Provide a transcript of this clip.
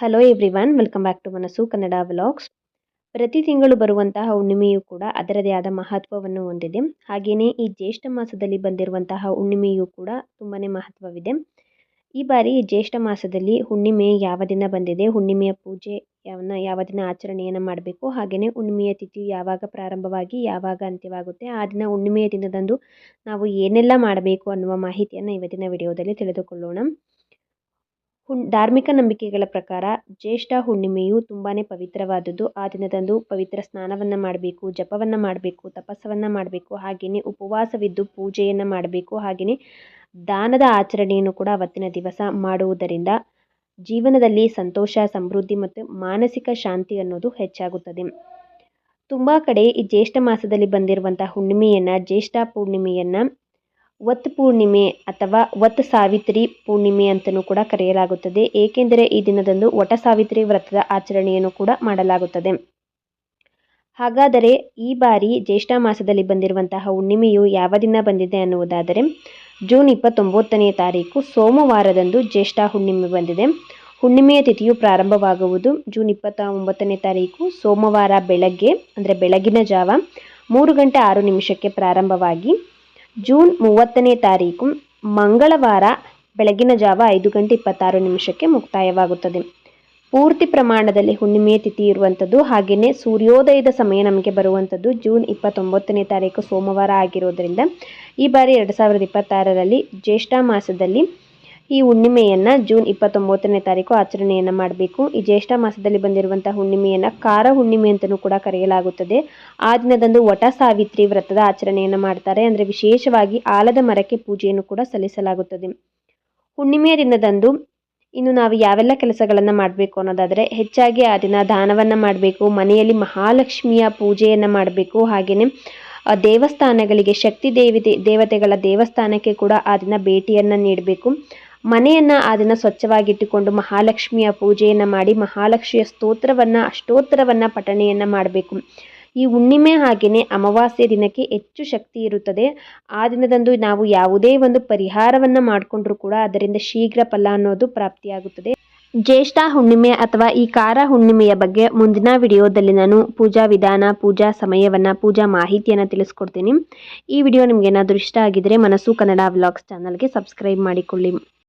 Hello everyone, welcome back to Manassu Kannada vlogs. ಪ್ರತಿ ತಿಂಗಳು ಬರುವಂತಹ ಹುಣ್ಣಿಮೆಯು ಕೂಡ ಅದರದೇ ಆದ ಮಹತ್ವವನ್ನು ಹೊಂದಿದೆ. ಹಾಗೆಯೇ ಈ ಜ್ಯೇಷ್ಠ ಮಾಸದಲ್ಲಿ ಬಂದಿರುವಂತಹ ಹುಣ್ಣಿಮೆಯು ಕೂಡ ತುಂಬಾ ಮಹತ್ವವಿದೆ. ಈ ಬಾರಿ ಜ್ಯೇಷ್ಠ ಮಾಸದಲ್ಲಿ ಹುಣ್ಣಿಮೆ ಯಾವ ದಿನ ಬಂದಿದೆ, ಹುಣ್ಣಿಮೆಯ ಪೂಜೆ ಯಾವ ದಿನ ಆಚರಣೆಯನ್ನು ಮಾಡಬೇಕು, ಹಾಗೆಯೇ ಹುಣ್ಣಿಮೆಯ ತಿಥಿ ಯಾವಾಗ ಪ್ರಾರಂಭವಾಗಿ ಯಾವಾಗ ಅಂತ್ಯವಾಗುತ್ತೆ, ಆ ದಿನ ಹುಣ್ಣಿಮೆಯ ದಿನದಂದು ನಾವು ಏನೆಲ್ಲ ಮಾಡಬೇಕು ಅನ್ನುವ ಮಾಹಿತಿಯನ್ನು ಇವತ್ತಿನ ವಿಡಿಯೋದಲ್ಲಿ ತಿಳಿದುಕೊಳ್ಳೋಣ. ಧಾರ್ಮಿಕ ನಂಬಿಕೆಗಳ ಪ್ರಕಾರ ಜ್ಯೇಷ್ಠ ಹುಣ್ಣಿಮೆಯು ತುಂಬಾ ಪವಿತ್ರವಾದದ್ದು. ಆ ದಿನದಂದು ಪವಿತ್ರ ಸ್ನಾನವನ್ನು ಮಾಡಬೇಕು, ಜಪವನ್ನು ಮಾಡಬೇಕು, ತಪಸ್ಸನ್ನು ಮಾಡಬೇಕು, ಹಾಗೆಯೇ ಉಪವಾಸವಿದ್ದು ಪೂಜೆಯನ್ನು ಮಾಡಬೇಕು. ಹಾಗೆಯೇ ದಾನದ ಆಚರಣೆಯನ್ನು ಕೂಡ ಅವತ್ತಿನ ದಿವಸ ಮಾಡುವುದರಿಂದ ಜೀವನದಲ್ಲಿ ಸಂತೋಷ, ಸಮೃದ್ಧಿ ಮತ್ತು ಮಾನಸಿಕ ಶಾಂತಿ ಅನ್ನೋದು ಹೆಚ್ಚಾಗುತ್ತದೆ. ತುಂಬ ಕಡೆ ಈ ಜ್ಯೇಷ್ಠ ಮಾಸದಲ್ಲಿ ಬಂದಿರುವಂತಹ ಹುಣ್ಣಿಮೆಯನ್ನು, ಜ್ಯೇಷ್ಠ ಪೂರ್ಣಿಮೆಯನ್ನು ವತ್ ಪೂರ್ಣಿಮೆ ಅಥವಾ ವತ್ ಸಾವಿತ್ರಿ ಪೂರ್ಣಿಮೆ ಅಂತಲೂ ಕೂಡ ಕರೆಯಲಾಗುತ್ತದೆ. ಏಕೆಂದರೆ ಈ ದಿನದಂದು ವಟ ಸಾವಿತ್ರಿ ವ್ರತದ ಆಚರಣೆಯನ್ನು ಕೂಡ ಮಾಡಲಾಗುತ್ತದೆ. ಹಾಗಾದರೆ ಈ ಬಾರಿ ಜ್ಯೇಷ್ಠ ಮಾಸದಲ್ಲಿ ಬಂದಿರುವಂತಹ ಹುಣ್ಣಿಮೆಯು ಯಾವ ದಿನ ಬಂದಿದೆ ಅನ್ನುವುದಾದರೆ, ಜೂನ್ 29ನೇ ತಾರೀಕು ಸೋಮವಾರದಂದು ಜ್ಯೇಷ್ಠ ಹುಣ್ಣಿಮೆ ಬಂದಿದೆ. ಹುಣ್ಣಿಮೆಯ ತಿಥಿಯು ಪ್ರಾರಂಭವಾಗುವುದು ಜೂನ್ 29ನೇ ತಾರೀಕು ಸೋಮವಾರ ಬೆಳಗ್ಗೆ, ಅಂದರೆ ಬೆಳಗಿನ ಜಾವ 3:06 ಪ್ರಾರಂಭವಾಗಿ ಜೂನ್ 30ನೇ ತಾರೀಕು ಮಂಗಳವಾರ ಬೆಳಗಿನ ಜಾವ 5:26 ಮುಕ್ತಾಯವಾಗುತ್ತದೆ. ಪೂರ್ತಿ ಪ್ರಮಾಣದಲ್ಲಿ ಹುಣ್ಣಿಮೆಯ ತಿಥಿ ಇರುವಂಥದ್ದು, ಹಾಗೆಯೇ ಸೂರ್ಯೋದಯದ ಸಮಯ ನಮಗೆ ಬರುವಂಥದ್ದು ಜೂನ್ 29ನೇ ತಾರೀಕು ಸೋಮವಾರ ಆಗಿರೋದ್ರಿಂದ ಈ ಬಾರಿ 2026ರಲ್ಲಿ ಜ್ಯೇಷ್ಠ ಮಾಸದಲ್ಲಿ ಈ ಹುಣ್ಣಿಮೆಯನ್ನು ಜೂನ್ 29ನೇ ತಾರೀಕು ಆಚರಣೆಯನ್ನು ಮಾಡಬೇಕು. ಈ ಜ್ಯೇಷ್ಠ ಮಾಸದಲ್ಲಿ ಬಂದಿರುವಂಥ ಹುಣ್ಣಿಮೆಯನ್ನು ಕಾರ ಹುಣ್ಣಿಮೆ ಅಂತಲೂ ಕೂಡ ಕರೆಯಲಾಗುತ್ತದೆ. ಆ ದಿನದಂದು ವಟ ಸಾವಿತ್ರಿ ವ್ರತದ ಆಚರಣೆಯನ್ನು ಮಾಡ್ತಾರೆ. ಅಂದರೆ ವಿಶೇಷವಾಗಿ ಆಲದ ಮರಕ್ಕೆ ಪೂಜೆಯನ್ನು ಕೂಡ ಸಲ್ಲಿಸಲಾಗುತ್ತದೆ. ಹುಣ್ಣಿಮೆಯ ದಿನದಂದು ಇನ್ನು ನಾವು ಯಾವೆಲ್ಲ ಕೆಲಸಗಳನ್ನು ಮಾಡಬೇಕು ಅನ್ನೋದಾದರೆ, ಹೆಚ್ಚಾಗಿ ಆ ದಿನ ದಾನವನ್ನು ಮಾಡಬೇಕು, ಮನೆಯಲ್ಲಿ ಮಹಾಲಕ್ಷ್ಮಿಯ ಪೂಜೆಯನ್ನು ಮಾಡಬೇಕು, ಹಾಗೆಯೇ ದೇವಸ್ಥಾನಗಳಿಗೆ ಶಕ್ತಿ ದೇವತೆಗಳ ದೇವಸ್ಥಾನಕ್ಕೆ ಕೂಡ ಆ ದಿನ ಭೇಟಿಯನ್ನು ನೀಡಬೇಕು. ಮನೆಯನ್ನು ಆ ದಿನ ಸ್ವಚ್ಛವಾಗಿಟ್ಟುಕೊಂಡು ಮಹಾಲಕ್ಷ್ಮಿಯ ಪೂಜೆಯನ್ನು ಮಾಡಿ ಮಹಾಲಕ್ಷ್ಮಿಯ ಅಷ್ಟೋತ್ತರವನ್ನು ಪಠಣೆಯನ್ನು ಮಾಡಬೇಕು. ಈ ಹುಣ್ಣಿಮೆ ಹಾಗೆಯೇ ಅಮಾವಾಸ್ಯೆ ದಿನಕ್ಕೆ ಹೆಚ್ಚು ಶಕ್ತಿ ಇರುತ್ತದೆ. ಆ ದಿನದಂದು ನಾವು ಯಾವುದೇ ಒಂದು ಪರಿಹಾರವನ್ನು ಮಾಡಿಕೊಂಡ್ರೂ ಕೂಡ ಅದರಿಂದ ಶೀಘ್ರ ಫಲ ಅನ್ನೋದು ಪ್ರಾಪ್ತಿಯಾಗುತ್ತದೆ. ಜ್ಯೇಷ್ಠ ಹುಣ್ಣಿಮೆ ಅಥವಾ ಈ ಕಾರ ಹುಣ್ಣಿಮೆಯ ಬಗ್ಗೆ ಮುಂದಿನ ವಿಡಿಯೋದಲ್ಲಿ ನಾನು ಪೂಜಾ ವಿಧಾನ, ಪೂಜಾ ಸಮಯವನ್ನು, ಪೂಜಾ ಮಾಹಿತಿಯನ್ನು ತಿಳಿಸ್ಕೊಡ್ತೀನಿ. ಈ ವಿಡಿಯೋ ನಿಮ್ಗೆ ಏನಾದರೂ ಇಷ್ಟ ಆಗಿದ್ರೆ ಮನಸ್ಸು ಕನ್ನಡ ವ್ಲಾಗ್ಸ್ ಚಾನಲ್ಗೆ ಸಬ್ಸ್ಕ್ರೈಬ್ ಮಾಡಿಕೊಳ್ಳಿ.